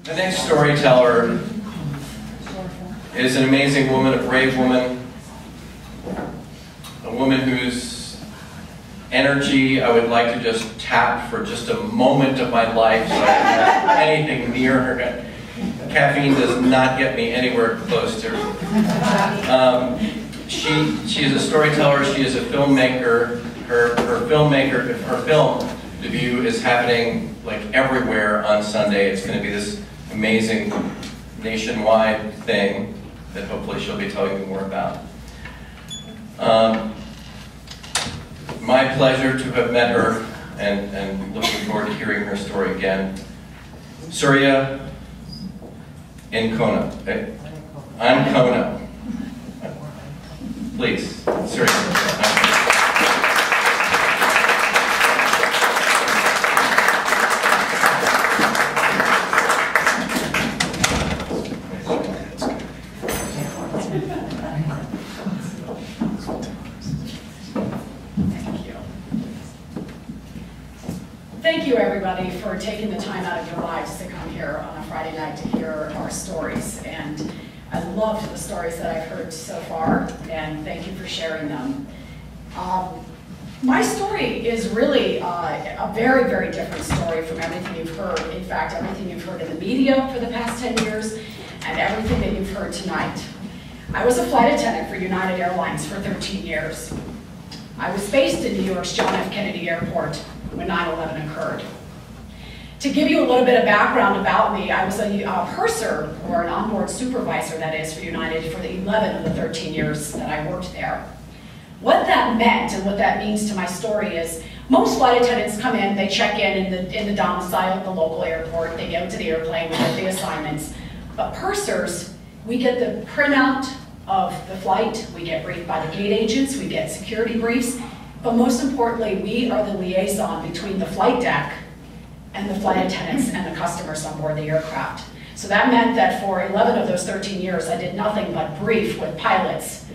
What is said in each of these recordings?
The next storyteller is an amazing woman, a brave woman, a woman whose energy I would like to just tap for just a moment of my life so I can have anything near her. Caffeine does not get me anywhere close to her. She is a storyteller, she is a filmmaker. Her film debut is happening like everywhere on Sunday. It's going to be this amazing nationwide thing that hopefully she'll be telling me more about. My pleasure to have met her and looking forward to hearing her story again. Surya Iacono. Iacono. Please, Surya. Thank you, everybody, for taking the time out of your lives to come here on a Friday night to hear our stories. And I loved the stories that I've heard so far, and thank you for sharing them. My story is really a very, very different story from everything you've heard. In fact, everything you've heard in the media for the past 10 years, and everything that you've heard tonight. I was a flight attendant for United Airlines for 13 years. I was based in New York's John F. Kennedy Airport when 9/11 occurred. To give you a little bit of background about me, I was a purser, or an onboard supervisor, that is, for United for the 11 of the 13 years that I worked there. What that meant and what that means to my story is most flight attendants come in, they check in the domicile at the local airport, they get to the airplane, we get the assignments. But pursers, we get the printout of the flight, we get briefed by the gate agents, we get security briefs, but most importantly, we are the liaison between the flight deck and the flight attendants and the customers on board the aircraft. So that meant that for 11 of those 13 years, I did nothing but brief with pilots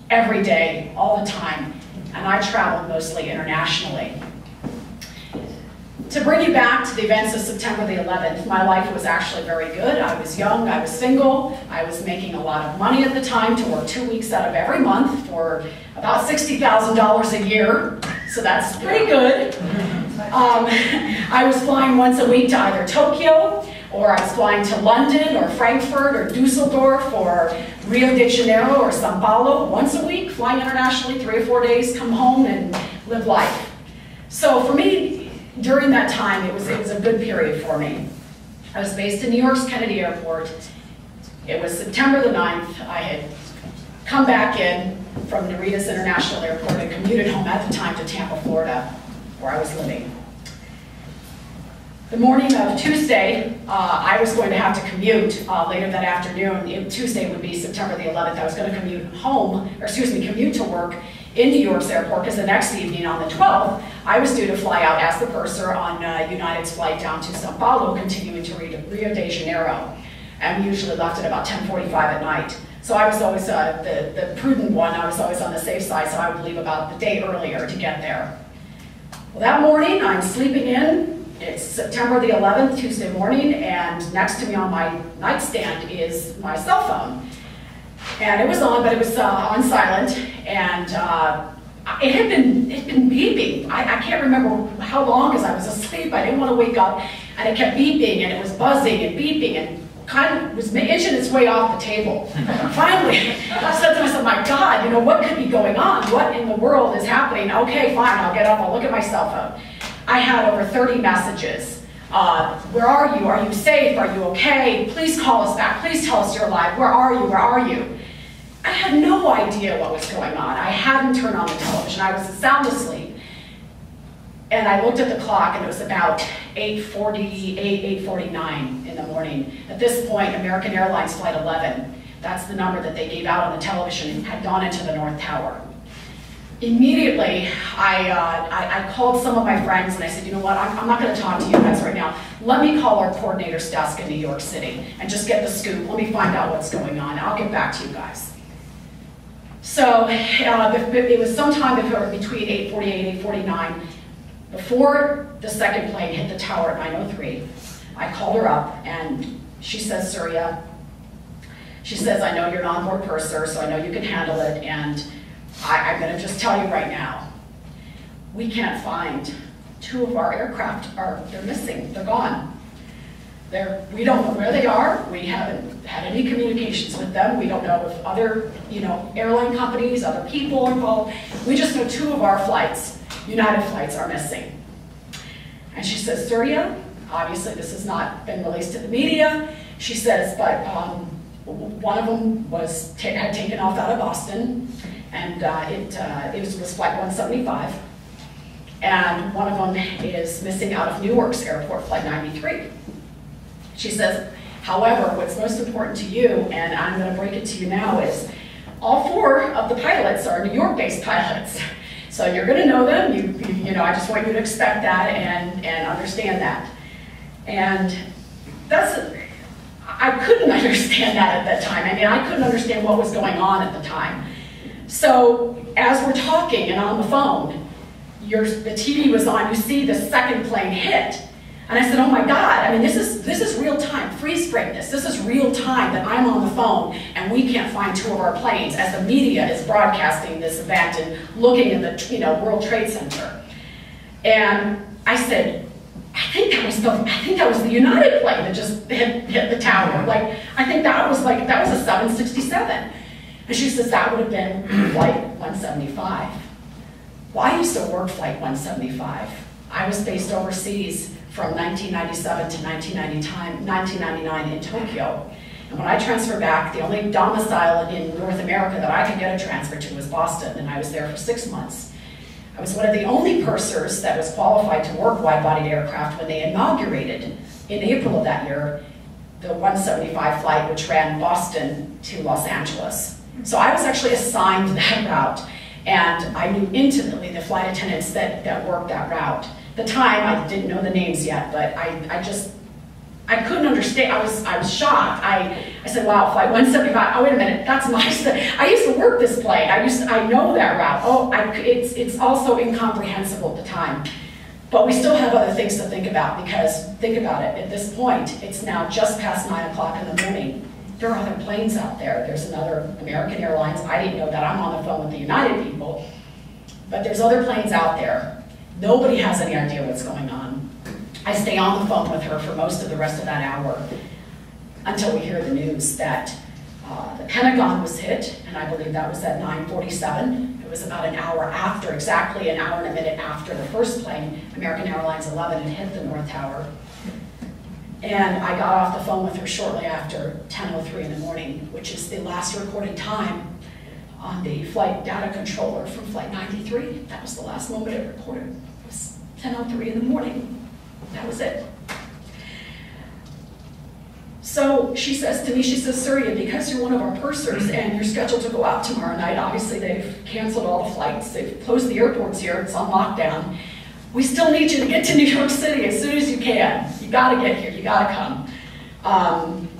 every day, all the time, and I traveled mostly internationally. To bring you back to the events of September the 11th, my life was actually very good. I was young, I was single, I was making a lot of money at the time to work 2 weeks out of every month for about $60,000 a year, so that's pretty good. I was flying once a week to either Tokyo, or I was flying to London, or Frankfurt, or Dusseldorf, or Rio de Janeiro, or Sao Paulo once a week, flying internationally 3 or 4 days, come home and live life. So for me, during that time, it was a good period for me. I was based in New York's Kennedy Airport. It was September the 9th. I had come back in from Narita's International Airport and commuted home at the time to Tampa, Florida, where I was living. The morning of Tuesday, I was going to have to commute later that afternoon. Tuesday would be September the 11th. I was going to commute to work in New York's airport, because the next evening on the 12th, I was due to fly out as the purser on United's flight down to Sao Paulo, continuing to Rio de Janeiro. And we usually left at about 10:45 at night. So I was always the prudent one. I was always on the safe side, so I would leave about the day earlier to get there. Well, that morning, I'm sleeping in. It's September the 11th, Tuesday morning, and next to me on my nightstand is my cell phone. And it was on, but it was on silent, and it had been beeping. I can't remember how long, because I was asleep. I didn't want to wake up, and it kept beeping, and it was buzzing and beeping, and kind of was inching its way off the table. Finally, I said to myself, my God, what could be going on? What in the world is happening? Okay, fine, I'll get up, I'll look at my cell phone. I had over 30 messages. Where are you? Are you safe? Are you okay? Please call us back. Please tell us you're alive. Where are you? Where are you? I had no idea what was going on. I hadn't turned on the television. I was sound asleep. And I looked at the clock, and it was about 8:48, 8:49 in the morning. At this point, American Airlines Flight 11, that's the number that they gave out on the television, had gone into the North Tower. Immediately, I called some of my friends and I said, you know what, I'm not going to talk to you guys right now. Let me call our coordinator's desk in New York City and just get the scoop. Let me find out what's going on. I'll get back to you guys. So it was sometime between 8:48, 8:49, before the second plane hit the tower at 9:03. I called her up and she says, Surya, she says, I know you're an onboard purser, so I know you can handle it, and I'm going to just tell you right now, we can't find 2 of our aircraft. They're missing, they're gone. We don't know where they are. We haven't had any communications with them. We don't know if other, airline companies, other people are involved. We just know 2 of our flights, United flights, are missing. And she says, Surya, obviously this has not been released to the media. She says, but one of them had taken off out of Boston, and it was flight 175. And one of them is missing out of New York's airport, flight 93. She says, however, what's most important to you, and I'm going to break it to you now, is all 4 of the pilots are New York-based pilots. So you're going to know them. I just want you to expect that and understand that. And I couldn't understand that at that time. I mean, I couldn't understand what was going on at the time. So as we're talking and on the phone, the TV was on. You see the second plane hit. And I said, oh my God, I mean, this is real time. Freeze frame this. This is real time that I'm on the phone and we can't find 2 of our planes as the media is broadcasting this event and looking at the World Trade Center. And I said, I think that was the United plane that just hit the tower. Like, I think that was a 767. And she says, that would have been flight 175. Well, I used to work flight 175. I was based overseas from 1997 to 1999 in Tokyo. And when I transferred back, the only domicile in North America that I could get a transfer to was Boston, and I was there for 6 months. I was one of the only pursers that was qualified to work wide-bodied aircraft when they inaugurated, in April of that year, the 175 flight, which ran Boston to Los Angeles. So I was actually assigned that route, and I knew intimately the flight attendants that worked that route. At the time, I didn't know the names yet, but I couldn't understand. I was shocked. I said, wow, flight 175, oh, wait a minute, that's my stuff. I used to work this plane. I know that route. Oh, it's also incomprehensible at the time. But we still have other things to think about, because think about it, at this point, it's now just past 9 o'clock in the morning. There are other planes out there. There's another American Airlines. I didn't know that. I'm on the phone with the United people. But there's other planes out there. Nobody has any idea what's going on. I stay on the phone with her for most of the rest of that hour until we hear the news that the Pentagon was hit, and I believe that was at 9:47. It was about an hour after, exactly an hour and a minute after the first plane, American Airlines 11, had hit the North Tower. And I got off the phone with her shortly after 10:03 in the morning, which is the last recorded time on the flight data controller from flight 93. That was the last moment it recorded. It was 10:03 in the morning. That was it. So she says to me, she says, Surya, because you're one of our pursers and you're scheduled to go out tomorrow night, obviously they've canceled all the flights, they've closed the airports here, it's on lockdown. We still need you to get to New York City as soon as you can. You gotta get here, you gotta come.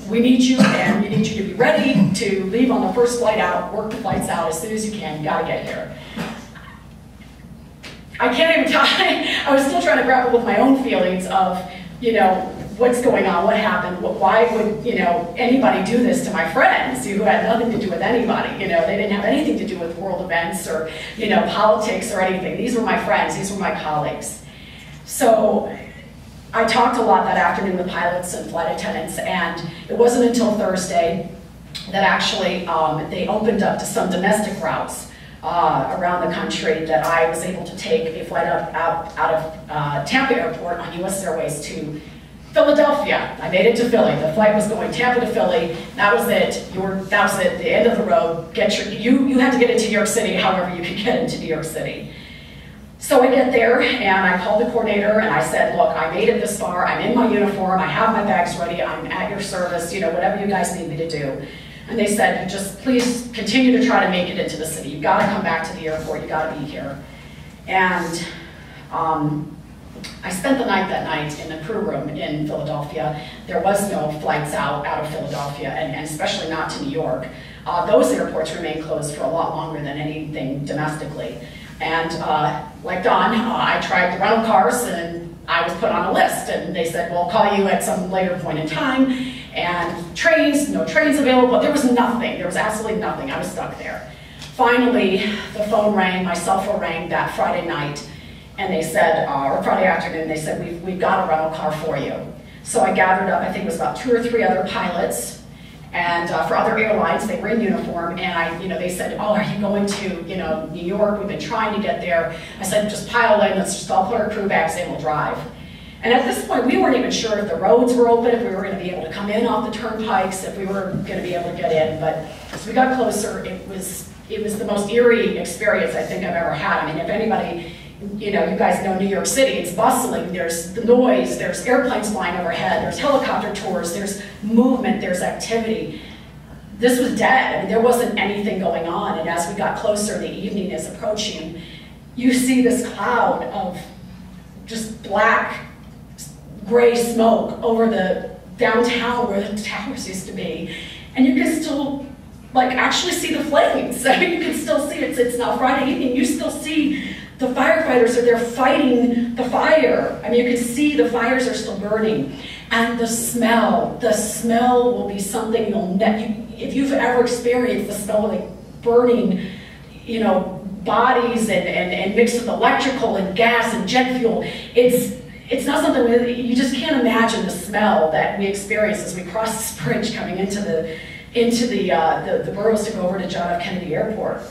We need you, and we need you to be ready to leave on the first flight out, work the flights out as soon as you can, you gotta get here. I can't even tell, I was still trying to grapple with my own feelings of, what's going on, what happened, why would, anybody do this to my friends who had nothing to do with anybody, they didn't have anything to do with world events or, politics or anything. These were my friends, these were my colleagues. So I talked a lot that afternoon with pilots and flight attendants, and it wasn't until Thursday that actually they opened up to some domestic routes around the country that I was able to take a flight out of Tampa Airport on US Airways to Philadelphia. I made it to Philly. The flight was going Tampa to Philly. That was it. That was it. The end of the road. You had to get into New York City however you could get into New York City. So I get there and I called the coordinator and I said, look, I made it this far. I'm in my uniform. I have my bags ready. I'm at your service. Whatever you guys need me to do. And they said, just please continue to try to make it into the city. You've got to come back to the airport. You've got to be here. And I spent the night that night in the crew room in Philadelphia. There was no flights out of Philadelphia, and especially not to New York. Those airports remained closed for a lot longer than anything domestically. And like Don, I tried the rental cars and I was put on a list, and they said, well, I'll call you at some later point in time. and trains, no trains available. There was nothing. There was absolutely nothing. I was stuck there. Finally, the phone rang, my cell phone rang that Friday night, and they said, or Friday afternoon, they said, we've got a rental car for you. So I gathered up, I think it was about 2 or 3 other pilots, and for other airlines, they were in uniform, and they said, oh, are you going to, New York? We've been trying to get there. I said, just pile in, let's just all put our crew bags in, we'll drive. And at this point, we weren't even sure if the roads were open, if we were going to be able to come in off the turnpikes, if we were going to be able to get in. But as we got closer, it was the most eerie experience I think I've ever had. I mean, if anybody, you guys know New York City, it's bustling, there's the noise, there's airplanes flying overhead, there's helicopter tours, there's movement, there's activity. This was dead. I mean, there wasn't anything going on. And as we got closer, the evening is approaching, you see this cloud of just black, gray smoke over the downtown where the towers used to be. And you can still, actually see the flames. I mean, you can still see it. It's now Friday evening. You still see the firefighters are there fighting the fire. I mean, you can see the fires are still burning. And the smell will be something if you've ever experienced the smell of burning, bodies and mixed with electrical and gas and jet fuel, it's not something you just can't imagine the smell that we experience as we cross this bridge coming into the boroughs to go over to John F. Kennedy Airport.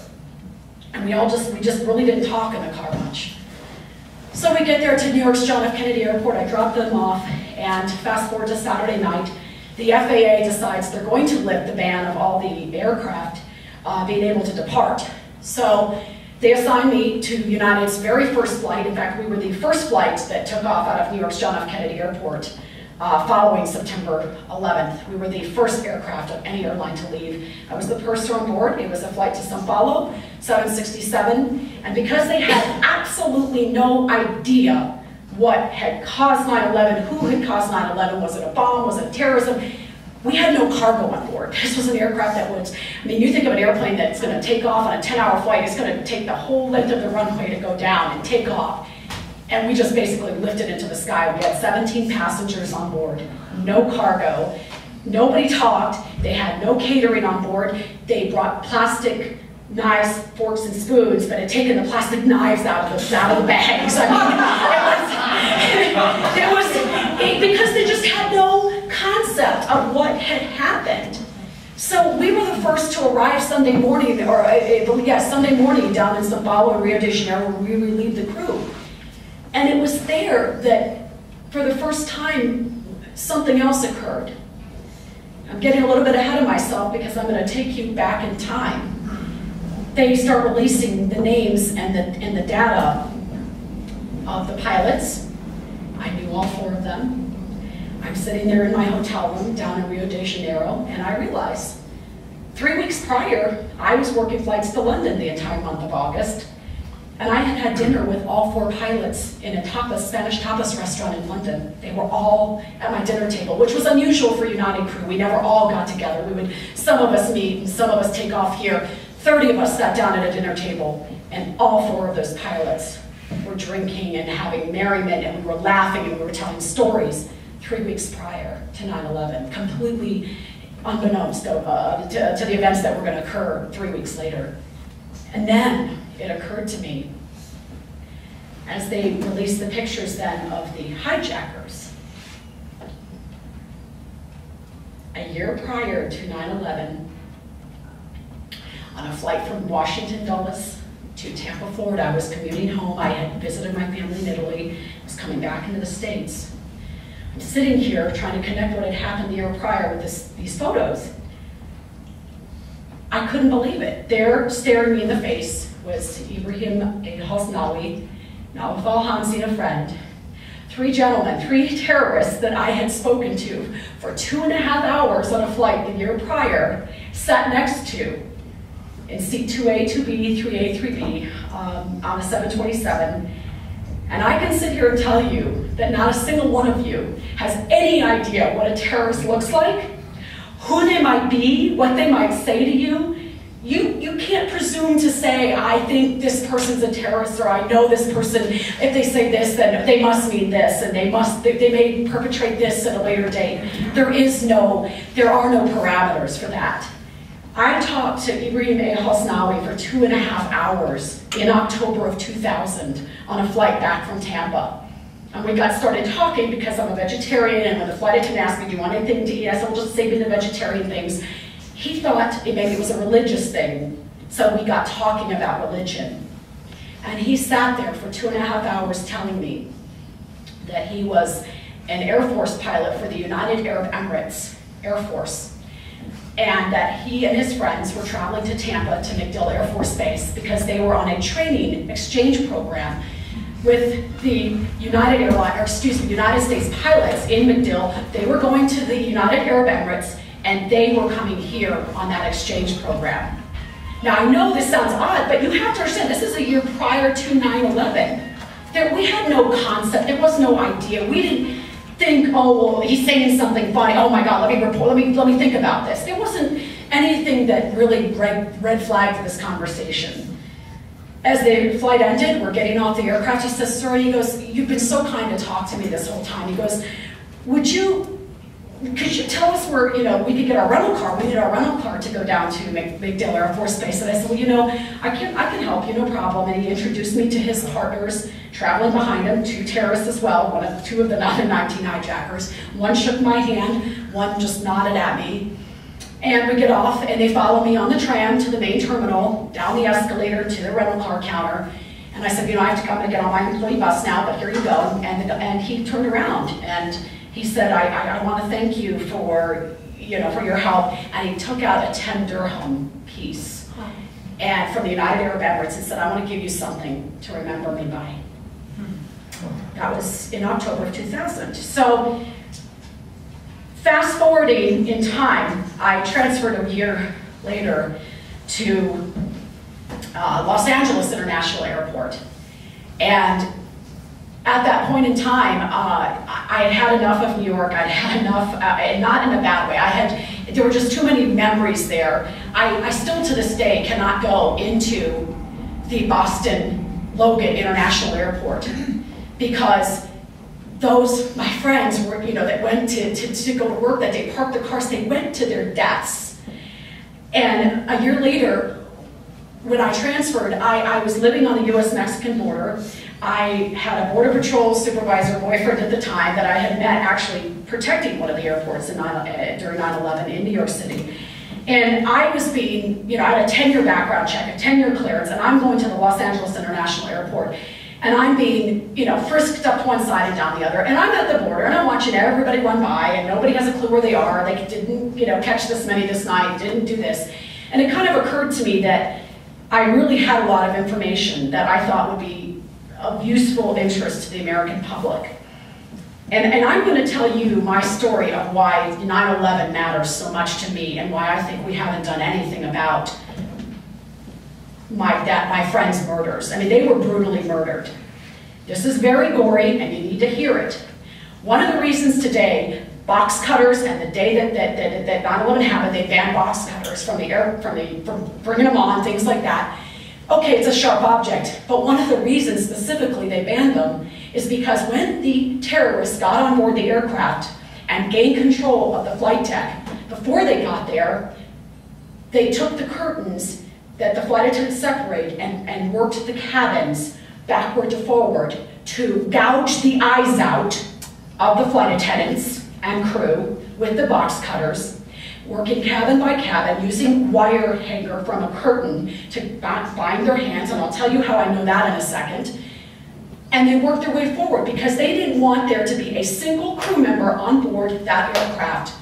And we just really didn't talk in the car much. So we get there to New York's John F. Kennedy Airport, I drop them off, and fast forward to Saturday night, the FAA decides they're going to lift the ban of all the aircraft being able to depart. So they assigned me to United's very first flight. In fact, we were the first flight that took off out of New York's John F. Kennedy Airport following September 11th. We were the first aircraft of any airline to leave. I was the purser on board. It was a flight to São Paulo, 767. And because they had absolutely no idea what had caused 9/11, who had caused 9/11, was it a bomb, was it terrorism, we had no cargo on board. This was an aircraft that was, you think of an airplane that's going to take off on a 10-hour flight, it's going to take the whole length of the runway to go down and take off. And we just basically lifted into the sky. We had 17 passengers on board, no cargo, nobody talked, they had no catering on board, they brought plastic knives, forks, and spoons, but had taken the plastic knives out of the bags. It was because they just had no concept of what had happened. So we were the first to arrive Sunday morning, Sunday morning down in São Paulo and Rio de Janeiro, where we relieved the crew. And it was there that, for the first time, something else occurred. I'm getting a little bit ahead of myself because I'm going to take you back in time. They start releasing the names and the data of the pilots. I knew all 4 of them. I'm sitting there in my hotel room down in Rio de Janeiro, and I realize 3 weeks prior, I was working flights to London the entire month of August, and I had had dinner with all 4 pilots in a Spanish tapas restaurant in London. They were all at my dinner table, which was unusual for United crew. We never all got together. Some of us meet and some of us take off here. 30 of us sat down at a dinner table, and all 4 of those pilots were drinking and having merriment, and we were laughing and we were telling stories 3 weeks prior to 9/11, completely unbeknownst to the events that were going to occur 3 weeks later. And then it occurred to me, as they released the pictures then of the hijackers, a year prior to 9/11, on a flight from Washington Dulles to Tampa, Florida, I was commuting home. I had visited my family in Italy, I was coming back into the States. I'm sitting here trying to connect what had happened the year prior with these photos. I couldn't believe it. There, staring me in the face, was Ibrahim al-Hosnawi, Nawaf al-Hamzi, and a friend. 3 gentlemen, 3 terrorists that I had spoken to for 2.5 hours on a flight the year prior, sat next to in seat 2A, 2B, 3A, 3B on a 727. And I can sit here and tell you that not a single one of you has any idea what a terrorist looks like, who they might be, what they might say to you. You can't presume to say, I think this person's a terrorist, or I know this person, if they say this, then they must mean this, and they may perpetrate this at a later date. There are no parameters for that. I talked to Ibrahim al-Hasnawi for 2.5 hours in October of 2000 on a flight back from Tampa. And we got started talking because I'm a vegetarian, and when the flight attendant asked me, do you want anything to eat? I said, well, just save me the vegetarian things. He thought maybe it was a religious thing, so we got talking about religion. And he sat there for 2.5 hours telling me that he was an Air Force pilot for the United Arab Emirates Air Force, and that he and his friends were traveling to Tampa to MacDill Air Force Base because they were on a training exchange program with the United States pilots in MacDill. They were going to the United Arab Emirates, and they were coming here on that exchange program. Now, I know this sounds odd, but you have to understand, this is a year prior to 9/11. We had no concept, there was no idea. We didn't think, oh, well, he's saying something funny. Oh my God, let me think about this. There wasn't anything that really red flagged this conversation. As the flight ended, we're getting off the aircraft. He says, Surya, he goes, you've been so kind to talk to me this whole time. He goes, could you tell us where, we could get our rental car? We need our rental car to go down to MacDill Air Force Base. And I said, well, I can help you, no problem. And he introduced me to his partners, traveling behind him, 2 terrorists as well, two of the other 19 hijackers. One shook my hand, one just nodded at me. And we get off, and they follow me on the tram to the main terminal, down the escalator to the rental car counter. And I said, I have to come and get on my employee bus now, but here you go. And he turned around, and he said, I want to thank you for your help. And he took out a 10 dirham piece and from the United Arab Emirates and said, I want to give you something to remember me by. That was in October of 2000. So fast forwarding in time, I transferred a year later to Los Angeles International Airport. And at that point in time, I had had enough of New York. I'd had enough, not in a bad way. There were just too many memories there. I still to this day cannot go into the Boston Logan International Airport because my friends were, that went to go to work that day, parked their cars, they went to their deaths. And a year later, when I transferred, I was living on the US-Mexican border. I had a Border Patrol supervisor boyfriend at the time that I had met actually protecting one of the airports during 9/11 in New York City. And I was being, I had a 10-year background check, a 10-year clearance, and I'm going to the Los Angeles International Airport. And I'm being, frisked up one side and down the other. And I'm at the border, and I'm watching everybody run by, and nobody has a clue where they are. They didn't, catch this many this night, didn't do this. And it kind of occurred to me that I really had a lot of information that I thought would be of useful interest to the American public. And I'm going to tell you my story of why 9/11 matters so much to me and why I think we haven't done anything about my friend's murders. I mean, they were brutally murdered. This is very gory, and you need to hear it. One of the reasons today, box cutters, and the day that 9/11 happened, they banned box cutters from bringing them on, things like that. Okay, it's a sharp object, but one of the reasons specifically they banned them is because when the terrorists got on board the aircraft and gained control of the flight deck, before they got there, they took the curtains that the flight attendants separate and worked the cabins backward to forward to gouge the eyes out of the flight attendants and crew with the box cutters, working cabin by cabin, using wire hanger from a curtain to bind their hands, and I'll tell you how I know that in a second. And they worked their way forward because they didn't want there to be a single crew member on board that aircraft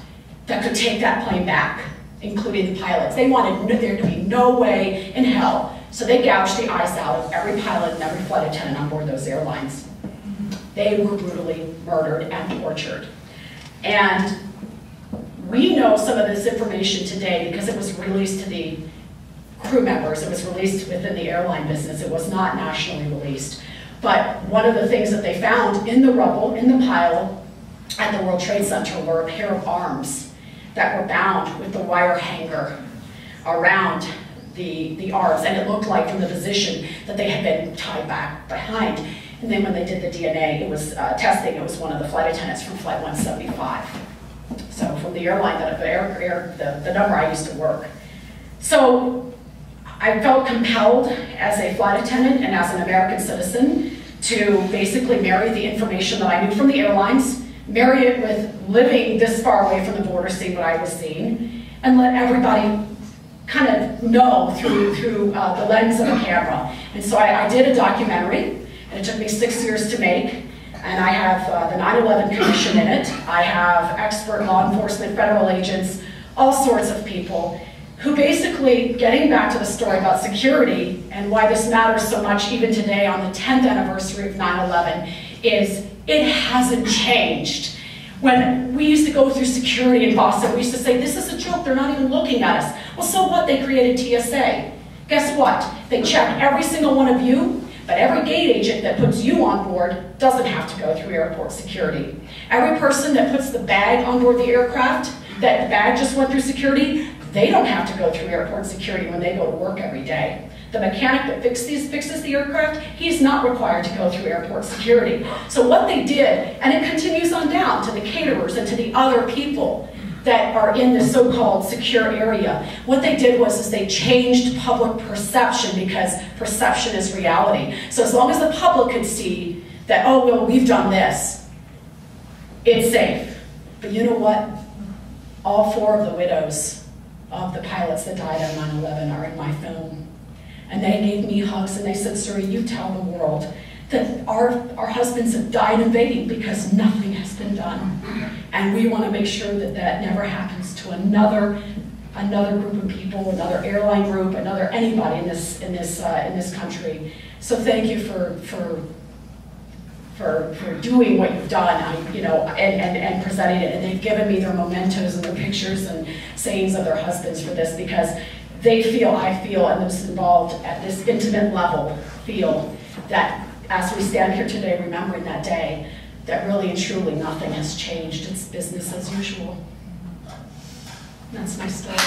that could take that plane back, including the pilots. They wanted there to be no way in hell. So they gouged the eyes out of every pilot and every flight attendant on board those airlines. They were brutally murdered and tortured. And we know some of this information today because it was released to the crew members. It was released within the airline business. It was not nationally released. But one of the things that they found in the rubble, in the pile at the World Trade Center, were a pair of arms that were bound with the wire hanger around the arms, and it looked like from the position that they had been tied back behind. And then when they did the DNA, it was testing, it was one of the flight attendants from Flight 175. So from the airline, the number I used to work. So I felt compelled as a flight attendant and as an American citizen to basically marry the information that I knew from the airlines, marry it with living this far away from the border, seeing what I was seeing, and let everybody kind of know through the lens of a camera. And so I did a documentary, and it took me 6 years to make. And I have the 9/11 Commission in it. I have expert law enforcement, federal agents, all sorts of people who basically, getting back to the story about security and why this matters so much even today on the 10th anniversary of 9/11, is it hasn't changed. When we used to go through security in Boston, we used to say, this is a joke, they're not even looking at us. Well, so what? They created TSA. Guess what? They check every single one of you, but every gate agent that puts you on board doesn't have to go through airport security. Every person that puts the bag on board the aircraft, that bag just went through security, they don't have to go through airport security when they go to work every day. The mechanic that fixes the aircraft, he's not required to go through airport security. So what they did, and it continues on down to the caterers and to the other people that are in the so-called secure area, what they did was they changed public perception, because perception is reality. So as long as the public could see that, oh, well, we've done this, it's safe. But you know what? All 4 of the widows of the pilots that died on 9/11 are in my film. And they gave me hugs and they said, Surya, you tell the world that our husbands have died invading because nothing has been done. And we want to make sure that that never happens to another group of people, another airline group, anybody in this country. So thank you for doing what you've done, and presenting it. And they've given me their mementos and their pictures and sayings of their husbands for this, because they feel, I feel, and those involved at this intimate level feel that as we stand here today remembering that day, that really and truly nothing has changed. It's business as usual. That's my story.